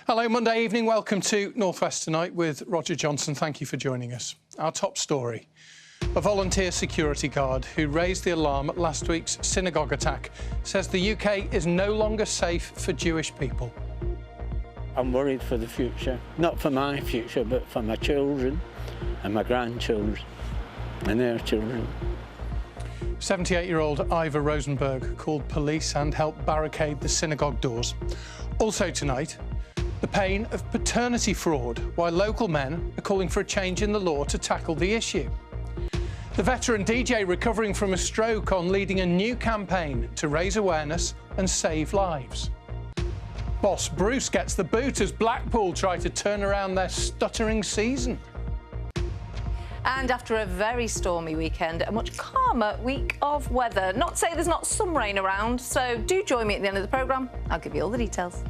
Hello, Monday evening. Welcome to North West Tonight with Roger Johnson. Thank you for joining us. Our top story. A volunteer security guard who raised the alarm at last week's synagogue attack says the UK is no longer safe for Jewish people. I'm worried for the future. Not for my future, but for my children and my grandchildren and their children. 78-year-old Ivor Rosenberg called police and helped barricade the synagogue doors. Also tonight, the pain of paternity fraud, why local men are calling for a change in the law to tackle the issue. The veteran DJ recovering from a stroke on leading a new campaign to raise awareness and save lives. Boss Bruce gets the boot as Blackpool try to turn around their stuttering season. And after a very stormy weekend, a much calmer week of weather. Not to say there's not some rain around, so do join me at the end of the programme. I'll give you all the details.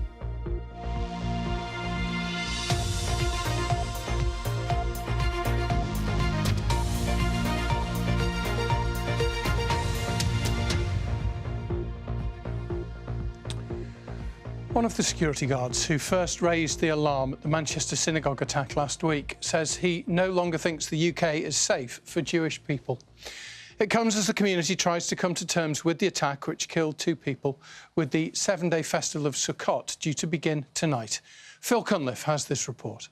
One of the security guards who first raised the alarm at the Manchester synagogue attack last week says he no longer thinks the UK is safe for Jewish people. It comes as the community tries to come to terms with the attack, which killed 2 people, with the 7-day festival of Sukkot due to begin tonight. Phil Cunliffe has this report.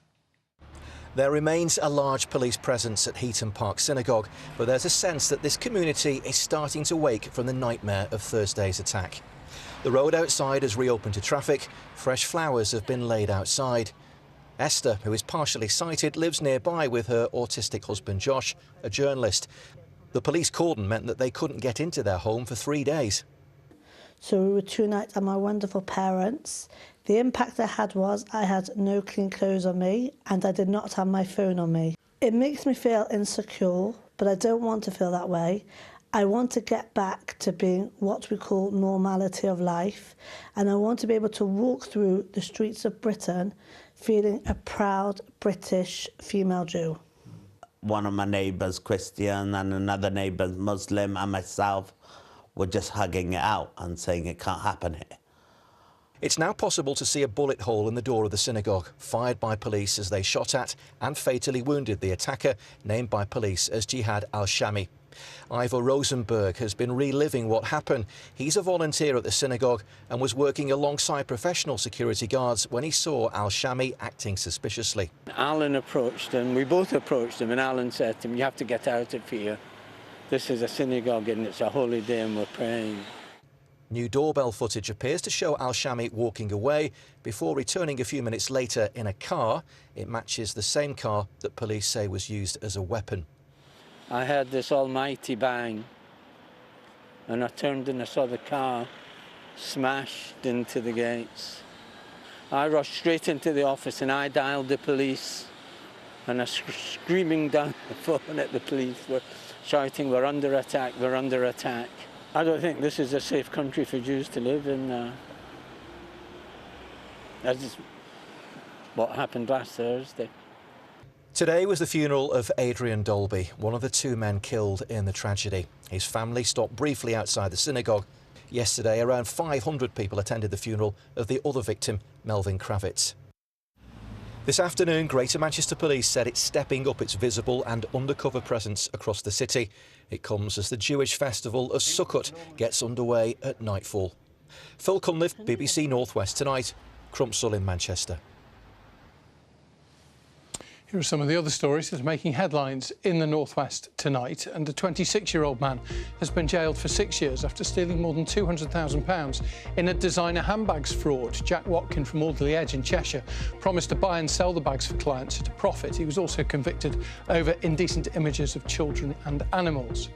There remains a large police presence at Heaton Park Synagogue, but there's a sense that this community is starting to wake from the nightmare of Thursday's attack. The road outside has reopened to traffic. Fresh flowers have been laid outside. Esther, who is partially sighted, lives nearby with her autistic husband Josh, a journalist. The police cordon meant that they couldn't get into their home for 3 days. So we were 2 nights at my wonderful parents'. The impact I had was I had no clean clothes on me and I did not have my phone on me. It makes me feel insecure, but I don't want to feel that way. I want to get back to being what we call normality of life, and I want to be able to walk through the streets of Britain feeling a proud British female Jew. One of my neighbours Christian and another neighbour Muslim and myself were just hugging it out and saying it can't happen here. It's now possible to see a bullet hole in the door of the synagogue, fired by police as they shot at and fatally wounded the attacker, named by police as Jihad al-Shami. Ivor Rosenberg has been reliving what happened. He's a volunteer at the synagogue and was working alongside professional security guards when he saw al-Shami acting suspiciously. Alan approached him, we both approached him, and Alan said to him, "You have to get out of here. This is a synagogue and it's a holy day and we're praying." New doorbell footage appears to show al-Shami walking away before returning a few minutes later in a car. It matches the same car that police say was used as a weapon. I heard this almighty bang and I turned and I saw the car smashed into the gates. I rushed straight into the office and I dialed the police, and I was screaming down the phone at the police. We're shouting, "We're under attack, we're under attack." I don't think this is a safe country for Jews to live in. That's what happened last Thursday. Today was the funeral of Adrian Dolby, one of the 2 men killed in the tragedy. His family stopped briefly outside the synagogue. Yesterday, around 500 people attended the funeral of the other victim, Melvin Kravitz. This afternoon, Greater Manchester Police said it's stepping up its visible and undercover presence across the city. It comes as the Jewish festival of Sukkot gets underway at nightfall. Phil Cunliffe, BBC North West Tonight, Crumpsall in Manchester. Here are some of the other stories that are making headlines in the North West tonight. And a 26-year-old man has been jailed for 6 years after stealing more than £200,000 in a designer handbags fraud. Jack Watkin from Alderley Edge in Cheshire promised to buy and sell the bags for clients at a profit. He was also convicted over indecent images of children and animals.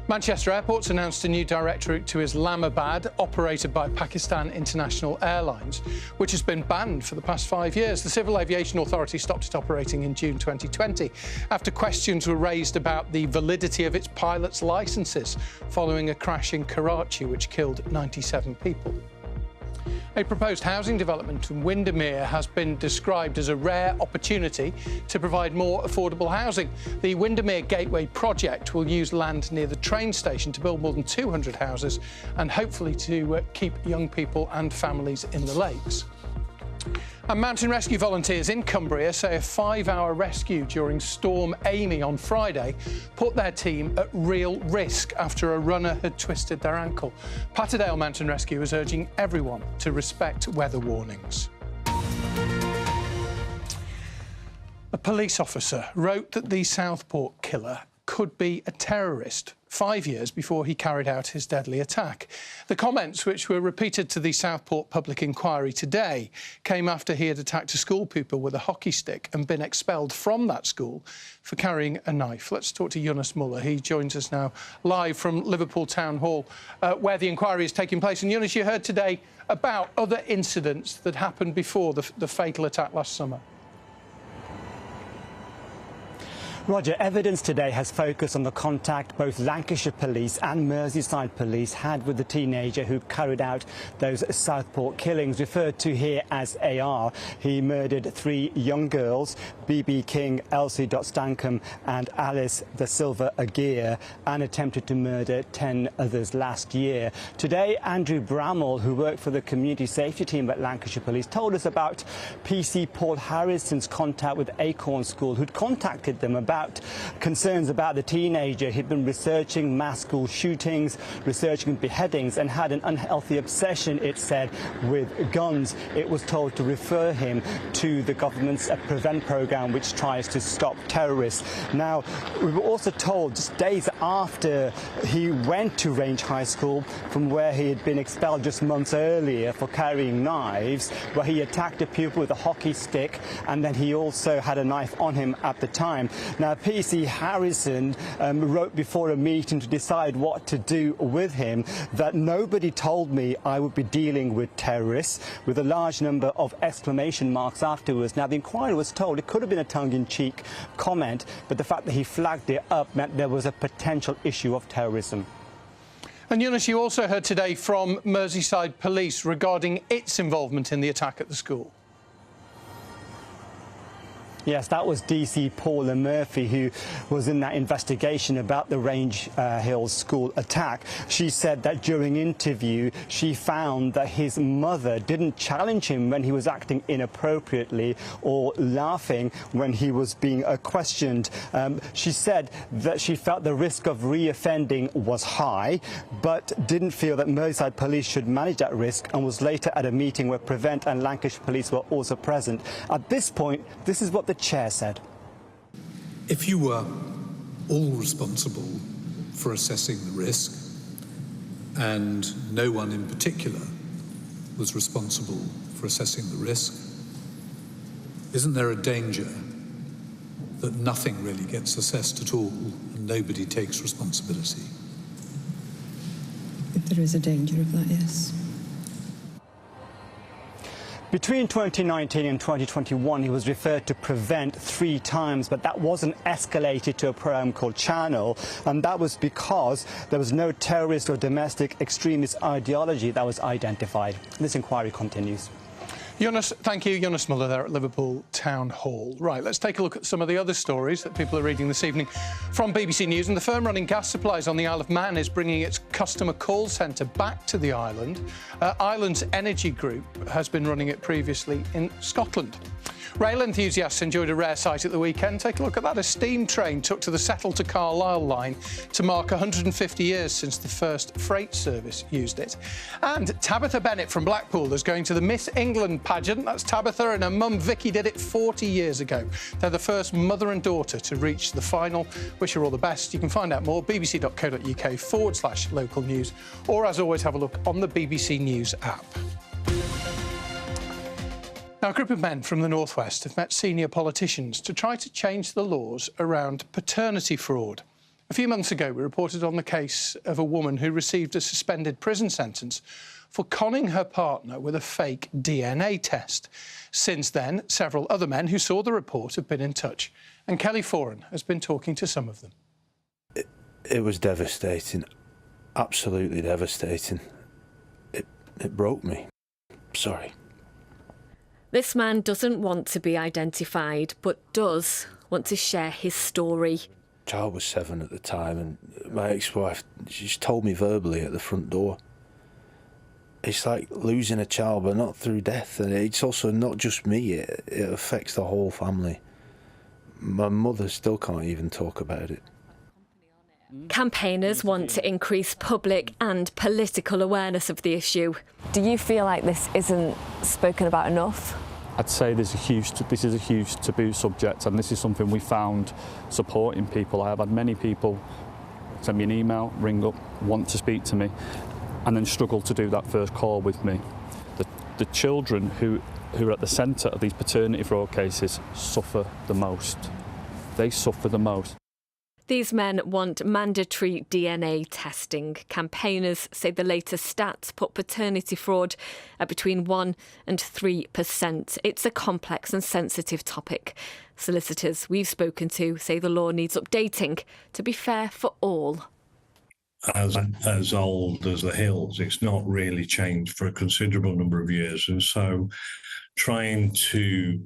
Manchester Airport's announced a new direct route to Islamabad, operated by Pakistan International Airlines, which has been banned for the past 5 years. The Civil Aviation Authority stopped it operating in June 2020 after questions were raised about the validity of its pilots' licences following a crash in Karachi, which killed 97 people. A proposed housing development in Windermere has been described as a rare opportunity to provide more affordable housing. The Windermere Gateway project will use land near the train station to build more than 200 houses and hopefully to keep young people and families in the lakes. And mountain rescue volunteers in Cumbria say a 5-hour rescue during Storm Amy on Friday put their team at real risk after a runner had twisted their ankle. Paternity Mountain Rescue is urging everyone to respect weather warnings. A police officer wrote that the Southport killer could be a terrorist 5 years before he carried out his deadly attack. The comments, which were repeated to the Southport public inquiry today, came after he had attacked a school pupil with a hockey stick and been expelled from that school for carrying a knife. Let's talk to Jonas Muller. He joins us now live from Liverpool Town Hall, where the inquiry is taking place. And Jonas, you heard today about other incidents that happened before the fatal attack last summer. Roger, evidence today has focused on the contact both Lancashire Police and Merseyside Police had with the teenager who carried out those Southport killings, referred to here as AR. He murdered 3 young girls, BB King, Elsie Stankham and Alice Da Silva Aguirre, and attempted to murder 10 others last year. Today, Andrew Bramall, who worked for the community safety team at Lancashire Police, told us about PC Paul Harrison's contact with Acorn School, who'd contacted them about concerns about the teenager. He'd been researching mass school shootings, researching beheadings, and had an unhealthy obsession, it said, with guns. It was told to refer him to the government's Prevent programme, which tries to stop terrorists. Now, we were also told just days after he went to Range High School, from where he had been expelled just months earlier for carrying knives, where he attacked a pupil with a hockey stick, and then he also had a knife on him at the time. Now, PC Harrison wrote before a meeting to decide what to do with him that nobody told me I would be dealing with terrorists, with a large number of exclamation marks afterwards. Now, the inquiry was told it could have been a tongue-in-cheek comment, but the fact that he flagged it up meant there was a potential issue of terrorism. And Jonas, you also heard today from Merseyside Police regarding its involvement in the attack at the school. Yes, that was DC Paula Murphy, who was in that investigation about the Range Hills school attack. She said that during interview, she found that his mother didn't challenge him when he was acting inappropriately or laughing when he was being questioned. She said that she felt the risk of re-offending was high, but didn't feel that Merseyside Police should manage that risk, and was later at a meeting where Prevent and Lancashire Police were also present. At this point, this is what the chair said. If you were all responsible for assessing the risk, and no one in particular was responsible for assessing the risk, isn't there a danger that nothing really gets assessed at all and nobody takes responsibility? There is a danger of that, yes. Between 2019 and 2021, he was referred to Prevent 3 times, but that wasn't escalated to a program called Channel, and that was because there was no terrorist or domestic extremist ideology that was identified. This inquiry continues. Jonas, thank you. Jonas Muller there at Liverpool Town Hall. Right, let's take a look at some of the other stories that people are reading this evening from BBC News. And the firm running gas supplies on the Isle of Man is bringing its customer call centre back to the island. Island's Energy Group has been running it previously in Scotland. Rail enthusiasts enjoyed a rare sight at the weekend. Take a look at that. A steam train took to the Settle to Carlisle line to mark 150 years since the first freight service used it. And Tabitha Bennett from Blackpool is going to the Miss England pageant. That's Tabitha, and her mum Vicky did it 40 years ago. They're the first mother and daughter to reach the final. Wish her all the best. You can find out more bbc.co.uk/local news, or as always, have a look on the BBC News app. Now, a group of men from the North West have met senior politicians to try to change the laws around paternity fraud. A few months ago, we reported on the case of a woman who received a suspended prison sentence for conning her partner with a fake DNA test. Since then, several other men who saw the report have been in touch, and Kelly Foran has been talking to some of them. It was devastating, absolutely devastating. It broke me. Sorry. This man doesn't want to be identified, but does want to share his story. The child was 7 at the time, and my ex-wife, she just told me verbally at the front door. it's like losing a child, but not through death. And it's also not just me, it affects the whole family. My mother still can't even talk about it. Campaigners want to increase public and political awareness of the issue. Do you feel like this isn't spoken about enough? I'd say this is a huge taboo subject, and this is something we found supporting people. I have had many people send me an email, ring up, want to speak to me, and then struggle to do that first call with me. The children who are at the centre of these paternity fraud cases suffer the most. They suffer the most. These men want mandatory DNA testing. Campaigners say the latest stats put paternity fraud at between 1% and 3%. It's a complex and sensitive topic. Solicitors we've spoken to say the law needs updating to be fair for all. As old as the hills, it's not really changed for a considerable number of years. And so trying to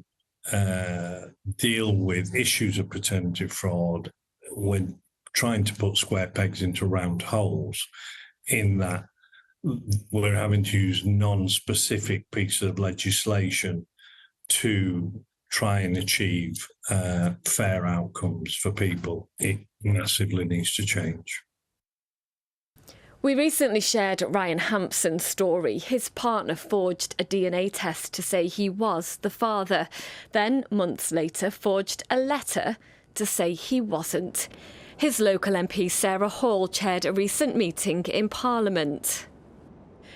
deal with issues of paternity fraud when trying to put square pegs into round holes, in that we're having to use non-specific pieces of legislation to try and achieve fair outcomes for people, it massively needs to change. We recently shared Ryan Hampson's story. His partner forged a DNA test to say he was the father, then months later forged a letter to say he wasn't. His local MP Sarah Hall chaired a recent meeting in Parliament.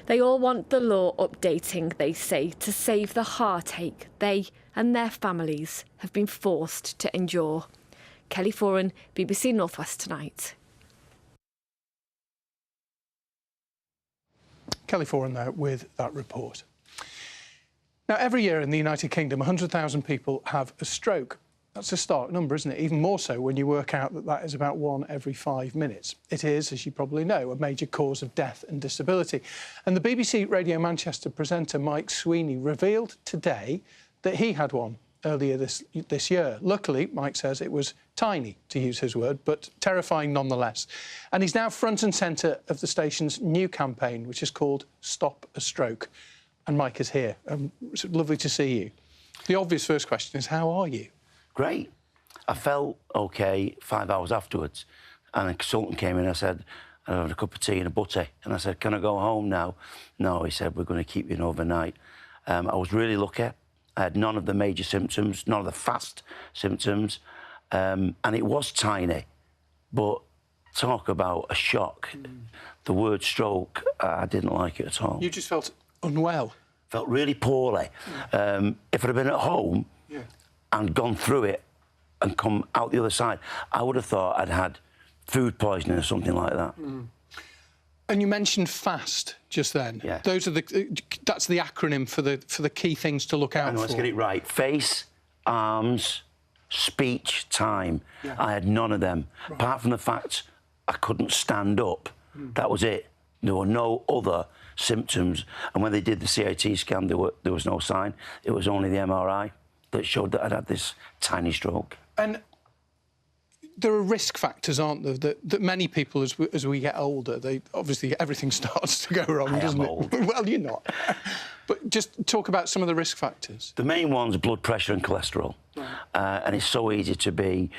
They all want the law updating, they say, to save the heartache they and their families have been forced to endure. Kelly Foran, BBC North West Tonight. Kelly Foran there with that report. Now, every year in the United Kingdom, 100,000 people have a stroke. That's a stark number, isn't it? Even more so when you work out that that is about 1 every 5 minutes. It is, as you probably know, a major cause of death and disability. And the BBC Radio Manchester presenter Mike Sweeney revealed today that he had one earlier this year. Luckily, Mike says it was tiny, to use his word, but terrifying nonetheless. And he's now front and centre of the station's new campaign, which is called Stop a Stroke. And Mike is here. It's lovely to see you. The obvious first question is, how are you? Great. I felt OK 5 hours afterwards, and a consultant came in and I said, I had a cup of tea and a butty, and I said, can I go home now? No, he said, we're going to keep you in overnight. I was really lucky. I had none of the major symptoms, none of the fast symptoms, and it was tiny, but talk about a shock. The word stroke, I didn't like it at all. You just felt unwell? Felt really poorly. If I'd have been at home and gone through it and come out the other side, I would have thought I'd had food poisoning or something like that. And you mentioned FAST just then. Yeah. Those are that's the acronym for the key things to look out for. Let's get it right. Face, arms, speech, time. Yeah. I had none of them. Right. Apart from the fact I couldn't stand up. That was it. There were no other symptoms. And when they did the CAT scan, there was no sign. It was only the MRI that showed that I'd had this tiny stroke. And there are risk factors, aren't there, that many people, as we get older, obviously everything starts to go wrong, doesn't it? Well, you're not. But just talk about some of the risk factors. The main one's blood pressure and cholesterol. Right. And it's so easy to be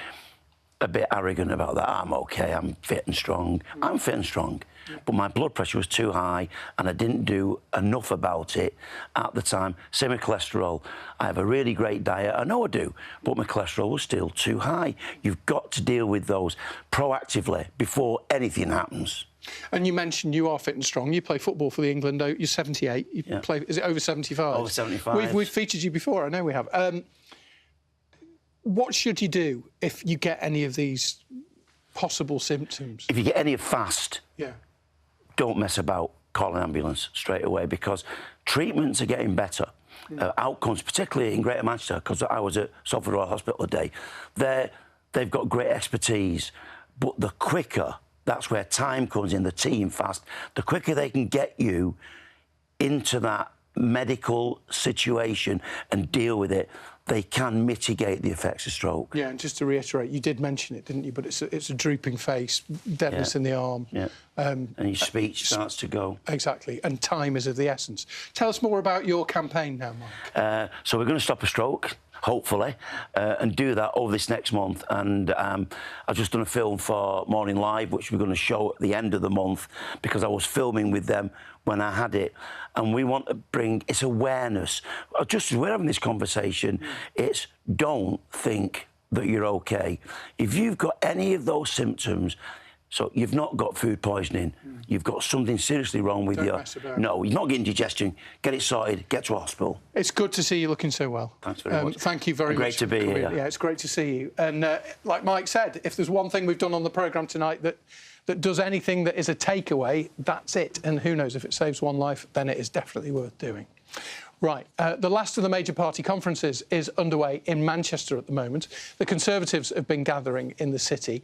a bit arrogant about that. I'm OK, I'm fit and strong. I'm fit and strong. But my blood pressure was too high and I didn't do enough about it at the time. Same with cholesterol. I have a really great diet, I know I do, but my cholesterol was still too high. You've got to deal with those proactively before anything happens. And you mentioned you are fit and strong. You play football for the England. You're 78. You play. Is it over 75? Over 75. We've featured you before. I know we have. What should you do if you get any of these possible symptoms? If you get any of FAST, yeah, don't mess about. Call an ambulance straight away, because treatments are getting better. Outcomes, particularly in Greater Manchester, because I was at Southport Royal Hospital today, they've got great expertise. But the quicker, that's where time comes in, the team FAST, the quicker they can get you into that medical situation and deal with it, they can mitigate the effects of stroke. Yeah, and just to reiterate, you did mention it, didn't you? But it's a drooping face, deadness in the arm. Yeah. And your speech starts to go. Exactly, and time is of the essence. Tell us more about your campaign now, Mark. So we're going to stop a stroke, hopefully, and do that over this next month. And I've just done a film for Morning Live, which we're going to show at the end of the month, because I was filming with them when I had it. And we want to bring, it's awareness. Just as we're having this conversation, it's don't think that you're okay. If you've got any of those symptoms, so you've not got food poisoning, you've got something seriously wrong with you. No, you're not getting digestion. Get it sorted, get to hospital. It's good to see you looking so well. Thanks very much. Thank you very much. Great to be here. Yeah, it's great to see you. And like Mike said, if there's one thing we've done on the programme tonight that does anything that is a takeaway, that's it. And who knows, if it saves one life, then it is definitely worth doing. Right, the last of the major party conferences is underway in Manchester at the moment. The Conservatives have been gathering in the city.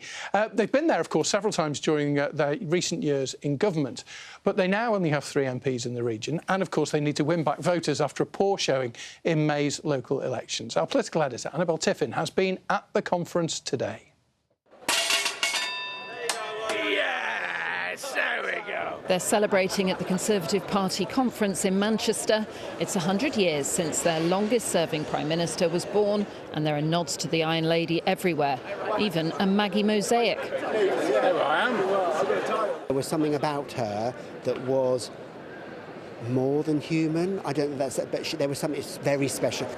They've been there, of course, several times during their recent years in government, but they now only have 3 MPs in the region, and, of course, they need to win back voters after a poor showing in May's local elections. Our political editor, Annabel Tiffin, has been at the conference today. They're celebrating at the Conservative Party conference in Manchester. It's 100 years since their longest-serving Prime Minister was born, and there are nods to the Iron Lady everywhere, even a Maggie mosaic. There I am. There was something about her that was more than human. I don't know if that's, but there was something very special.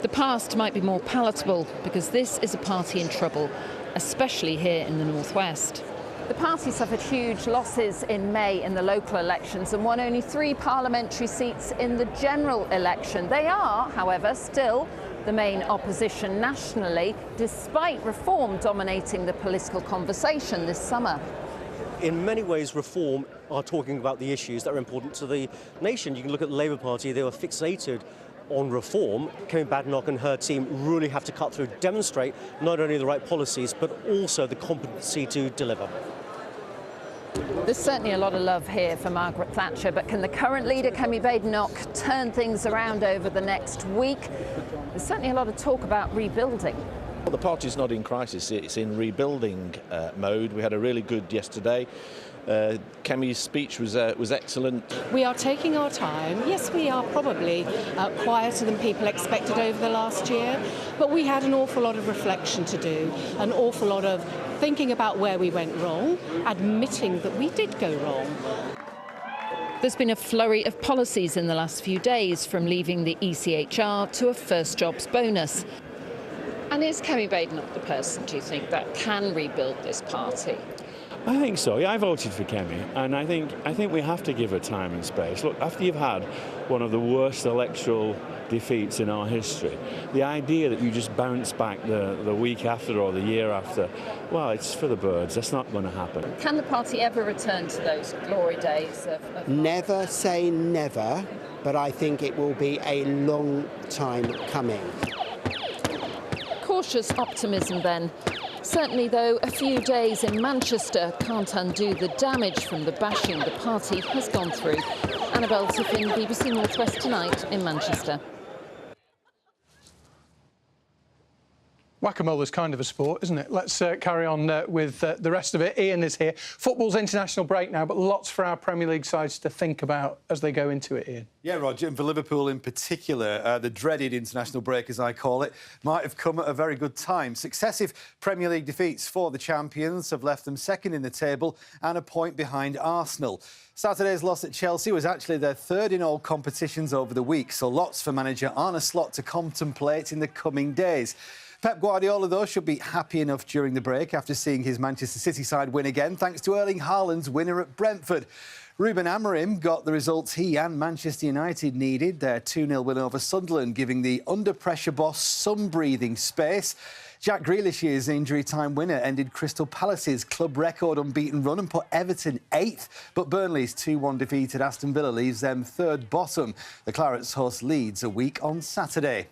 The past might be more palatable because this is a party in trouble, especially here in the northwest. The party suffered huge losses in May in the local elections and won only 3 parliamentary seats in the general election. They are, however, still the main opposition nationally, despite Reform dominating the political conversation this summer. In many ways, Reform are talking about the issues that are important to the nation. You can look at the Labour Party, they were fixated on Reform. Kemi Badenoch and her team really have to cut through, demonstrate not only the right policies, but also the competency to deliver. There's certainly a lot of love here for Margaret Thatcher, but can the current leader, Kemi Badenoch, turn things around over the next week? There's certainly a lot of talk about rebuilding. Well, the party's not in crisis, it's in rebuilding mode. We had a really good yesterday. Kemi's speech was excellent. We are taking our time. Yes, we are probably quieter than people expected over the last year, but we had an awful lot of reflection to do, an awful lot of thinking about where we went wrong, admitting that we did go wrong. There's been a flurry of policies in the last few days, from leaving the ECHR to a first jobs bonus. And is Kemi Badenoch the person, do you think, that can rebuild this party? I think so. Yeah, I voted for Kemi, and I think we have to give her time and space. Look, after you've had one of the worst electoral defeats in our history, the idea that you just bounce back the week after or the year after, well, it's for the birds. That's not going to happen. Can the party ever return to those glory days of... Never say never, but I think it will be a long time coming. Cautious optimism then. Certainly, though, a few days in Manchester can't undo the damage from the bashing the party has gone through. Annabel Tiffin, BBC Northwest Tonight in Manchester. Whack-a-mole is kind of a sport, isn't it? Let's carry on with the rest of it. Ian is here. Football's international break now, but lots for our Premier League sides to think about as they go into it, Ian. Yeah, Roger, and for Liverpool in particular, the dreaded international break, as I call it, might have come at a very good time. Successive Premier League defeats for the champions have left them second in the table and a point behind Arsenal. Saturday's loss at Chelsea was actually their third in all competitions over the week, so lots for manager Arne Slot to contemplate in the coming days. Pep Guardiola, though, should be happy enough during the break after seeing his Manchester City side win again, thanks to Erling Haaland's winner at Brentford. Ruben Amorim got the results he and Manchester United needed. Their 2-0 win over Sunderland, giving the under-pressure boss some breathing space. Jack Grealish's injury-time winner ended Crystal Palace's club record unbeaten run and put Everton 8th. But Burnley's 2-1 defeat at Aston Villa leaves them third bottom. The Clarets host Leeds a week on Saturday.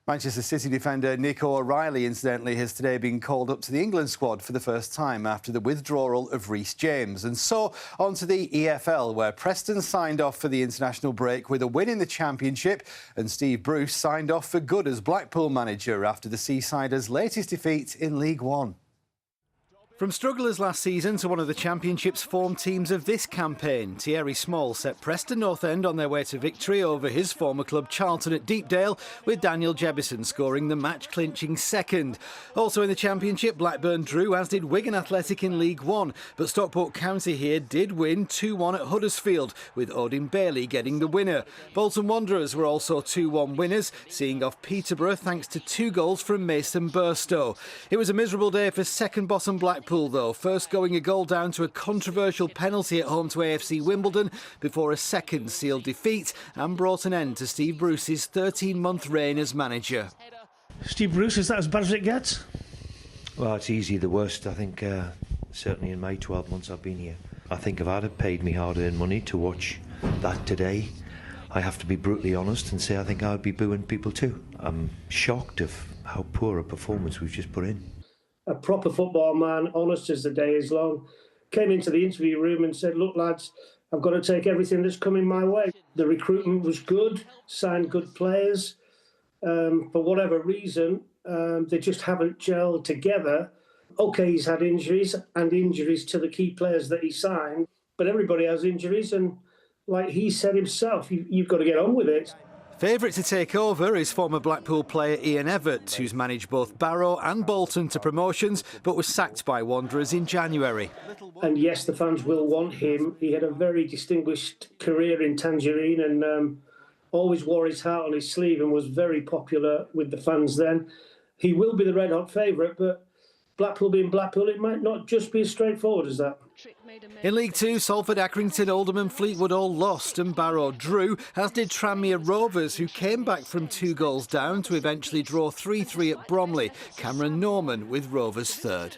Manchester City defender Nico O'Reilly, incidentally, has today been called up to the England squad for the first time after the withdrawal of Reece James. And so, on to the EFL, where Preston signed off for the international break with a win in the Championship, and Steve Bruce signed off for good as Blackpool manager after the Seasiders' latest defeat in League One. From strugglers last season to one of the Championship's form teams of this campaign, Thierry Small set Preston North End on their way to victory over his former club Charlton at Deepdale, with Daniel Jebison scoring the match-clinching second. Also in the Championship, Blackburn drew, as did Wigan Athletic in League One, but Stockport County here did win 2-1 at Huddersfield, with Odin Bailey getting the winner. Bolton Wanderers were also 2-1 winners, seeing off Peterborough thanks to 2 goals from Mason Burstow. It was a miserable day for second-bottom Blackpool, though, first going a goal down to a controversial penalty at home to AFC Wimbledon before a second sealed defeat and brought an end to Steve Bruce's 13-month reign as manager. Steve Bruce, is that as bad as it gets? Well, it's easily the worst, I think, certainly in my 12 months I've been here. I think if I'd have paid me hard-earned money to watch that today, I have to be brutally honest and say I think I'd be booing people too. I'm shocked of how poor a performance we've just put in. A proper football man, honest as the day is long, came into the interview room and said, look, lads, I've got to take everything that's coming my way. The recruitment was good, signed good players. For whatever reason, they just haven't gelled together. OK, he's had injuries and injuries to the key players that he signed, but everybody has injuries, and like he said himself, you've got to get on with it. Favourite to take over is former Blackpool player Ian Evatt, who's managed both Barrow and Bolton to promotions, but was sacked by Wanderers in January. And yes, the fans will want him. He had a very distinguished career in Tangerine and always wore his heart on his sleeve and was very popular with the fans then. He will be the red-hot favourite, but Blackpool being Blackpool, it might not just be as straightforward as that. In League Two, Salford, Accrington, Oldham and Fleetwood all lost and Barrow drew, as did Tranmere Rovers, who came back from 2 goals down to eventually draw 3-3 at Bromley. Cameron Norman with Rovers third.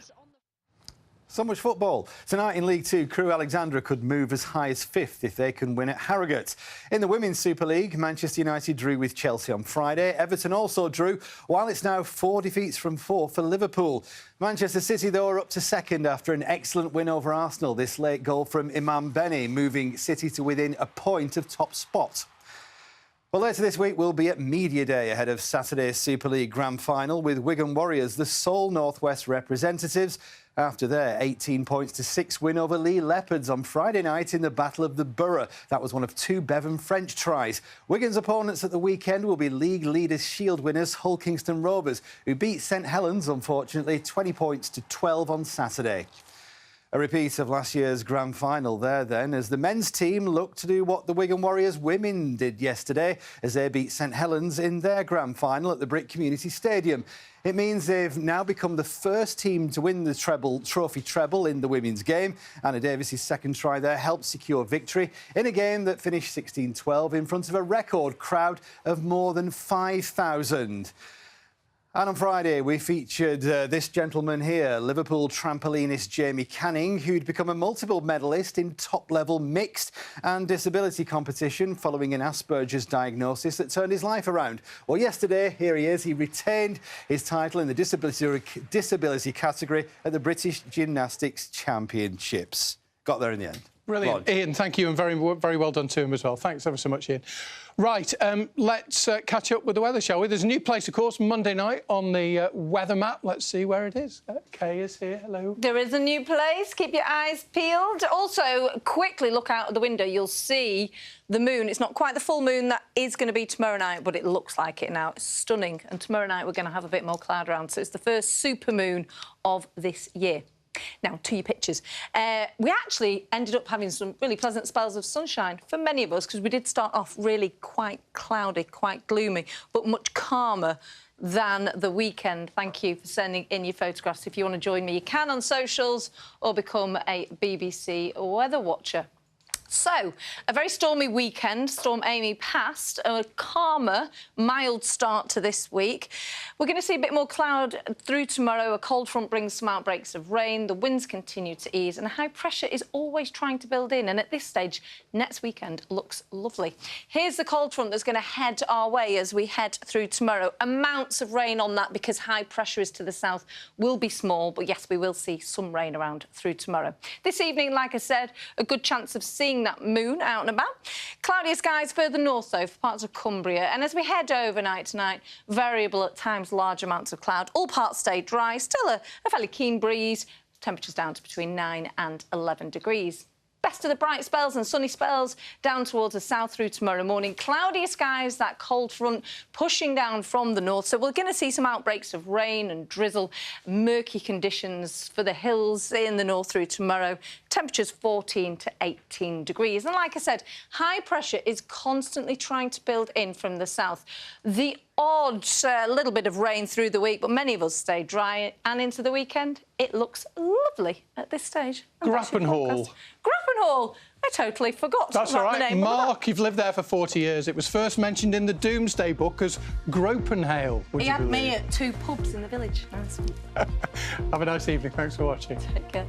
So much football. Tonight in League Two, Crewe Alexandra could move as high as 5th if they can win at Harrogate. In the Women's Super League, Manchester United drew with Chelsea on Friday. Everton also drew, while it's now 4 defeats from 4 for Liverpool. Manchester City, though, are up to second after an excellent win over Arsenal. This late goal from Imam Beni, moving City to within a point of top spot. Well, later this week we'll be at Media Day ahead of Saturday's Super League Grand Final with Wigan Warriors, the sole North West representatives, after their 18-6 win over Lee Leopards on Friday night in the Battle of the Borough. That was one of 2 Bevan French tries. Wigan's opponents at the weekend will be League Leaders Shield winners Hull Kingston Rovers, who beat St Helens, unfortunately, 20-12 on Saturday. A repeat of last year's grand final there then, as the men's team look to do what the Wigan Warriors women did yesterday as they beat St Helens in their grand final at the Brick Community Stadium. It means they've now become the first team to win the trophy treble in the women's game. Anna Davis's second try there helped secure victory in a game that finished 16-12 in front of a record crowd of more than 5,000. And on Friday, we featured this gentleman here, Liverpool trampolinist Jamie Canning, who'd become a multiple medalist in top-level mixed and disability competition following an Asperger's diagnosis that turned his life around. Well, yesterday, here he is. He retained his title in the disability category at the British Gymnastics Championships. Got there in the end. Brilliant. Ian, thank you, and very well done to him as well. Thanks ever so much, Ian. Right, let's catch up with the weather, shall we? There's a new place, of course, Monday night on the weather map. Let's see where it is. Kay is here. Hello. There is a new place. Keep your eyes peeled. Also, quickly look out of the window. You'll see the moon. It's not quite the full moon that is going to be tomorrow night, but it looks like it now. It's stunning. And tomorrow night we're going to have a bit more cloud around. So it's the first super moon of this year. Now, to your pictures. We actually ended up having some really pleasant spells of sunshine for many of us because we did start off really quite cloudy, quite gloomy, but much calmer than the weekend. Thank you for sending in your photographs. If you want to join me, you can on socials or become a BBC weather watcher. So, a very stormy weekend. Storm Amy passed. A calmer, mild start to this week. We're going to see a bit more cloud through tomorrow. A cold front brings some outbreaks of rain. The winds continue to ease and high pressure is always trying to build in. And at this stage, next weekend looks lovely. Here's the cold front that's going to head our way as we head through tomorrow. Amounts of rain on that because high pressure is to the south will be small. But yes, we will see some rain around through tomorrow. This evening, like I said, a good chance of seeing that moon out and about. Cloudier skies further north, though, for parts of Cumbria. And as we head overnight tonight, variable at times, large amounts of cloud. All parts stay dry, still a fairly keen breeze. Temperatures down to between 9 and 11 degrees. Best of the bright spells and sunny spells down towards the south through tomorrow morning. Cloudier skies, that cold front pushing down from the north. So we're going to see some outbreaks of rain and drizzle, murky conditions for the hills in the north through tomorrow. Temperatures 14 to 18 degrees. And like I said, high pressure is constantly trying to build in from the south. The odd little bit of rain through the week, but many of us stay dry. And into the weekend, it looks lovely at this stage. Grappenhall. Grappenhall. I totally forgot. That's all right. The name Mark, you've lived there for 40 years. It was first mentioned in the Doomsday Book as Gropenhale. He had me at 2 pubs in the village. Nice. Have a nice evening. Thanks for watching. Take care.